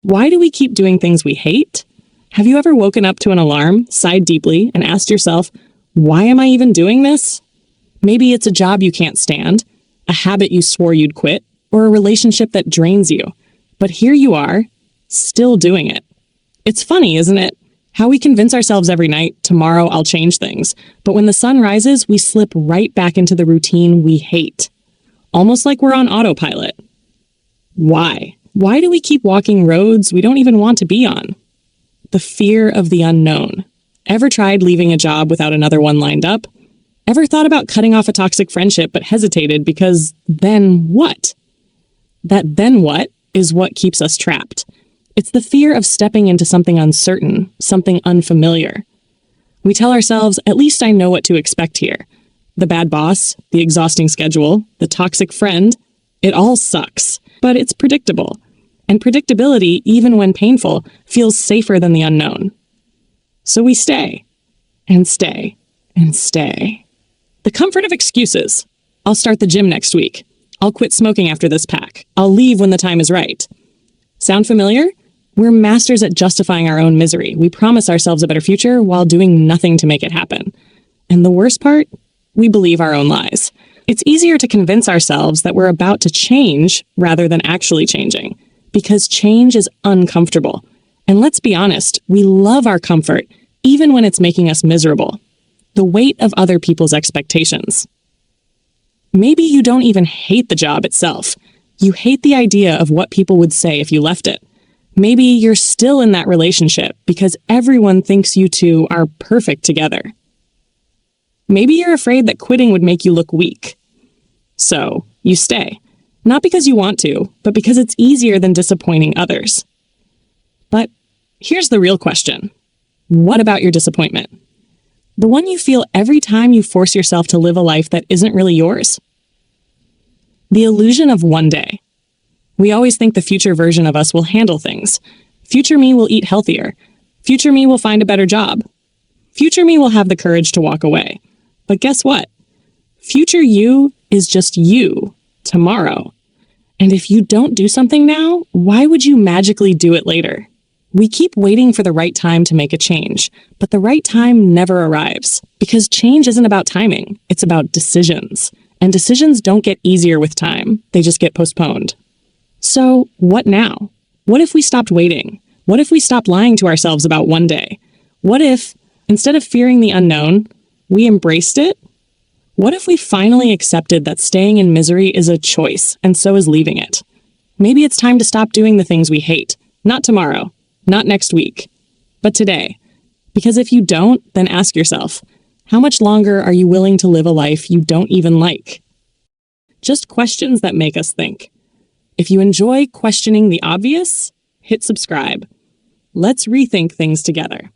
Why do we keep doing things we hate? Have you ever woken up to an alarm, sighed deeply, and asked yourself, why am I even doing this? Maybe it's a job you can't stand, a habit you swore you'd quit, or a relationship that drains you. But here you are, still doing it. It's funny, isn't it? How we convince ourselves every night, tomorrow I'll change things. But when the sun rises, we slip right back into the routine we hate. Almost like we're on autopilot. Why? Why do we keep walking roads we don't even want to be on? The fear of the unknown. Ever tried leaving a job without another one lined up? Ever thought about cutting off a toxic friendship but hesitated because then what? That then what is what keeps us trapped. It's the fear of stepping into something uncertain, something unfamiliar. We tell ourselves, at least I know what to expect here. The bad boss, the exhausting schedule, the toxic friend, it all sucks, but it's predictable. And predictability, even when painful, feels safer than the unknown. So we stay, and stay, and stay. The comfort of excuses. I'll start the gym next week. I'll quit smoking after this pack. I'll leave when the time is right. Sound familiar? We're masters at justifying our own misery. We promise ourselves a better future while doing nothing to make it happen. And the worst part? We believe our own lies. It's easier to convince ourselves that we're about to change rather than actually changing. Because change is uncomfortable. And let's be honest, we love our comfort, even when it's making us miserable. The weight of other people's expectations. Maybe you don't even hate the job itself. You hate the idea of what people would say if you left it. Maybe you're still in that relationship because everyone thinks you two are perfect together. Maybe you're afraid that quitting would make you look weak. So, you stay. Not because you want to, but because it's easier than disappointing others. But here's the real question. What about your disappointment? The one you feel every time you force yourself to live a life that isn't really yours? The illusion of one day. We always think the future version of us will handle things. Future me will eat healthier. Future me will find a better job. Future me will have the courage to walk away. But guess what? Future you is just you tomorrow. And if you don't do something now, why would you magically do it later? We keep waiting for the right time to make a change, but the right time never arrives. Because change isn't about timing, it's about decisions. And decisions don't get easier with time, they just get postponed. So, what now? What if we stopped waiting? What if we stopped lying to ourselves about one day? What if, instead of fearing the unknown, we embraced it? What if we finally accepted that staying in misery is a choice, and so is leaving it? Maybe it's time to stop doing the things we hate. Not tomorrow, not next week, but today. Because if you don't, then ask yourself, how much longer are you willing to live a life you don't even like? Just questions that make us think. If you enjoy questioning the obvious, hit subscribe. Let's rethink things together.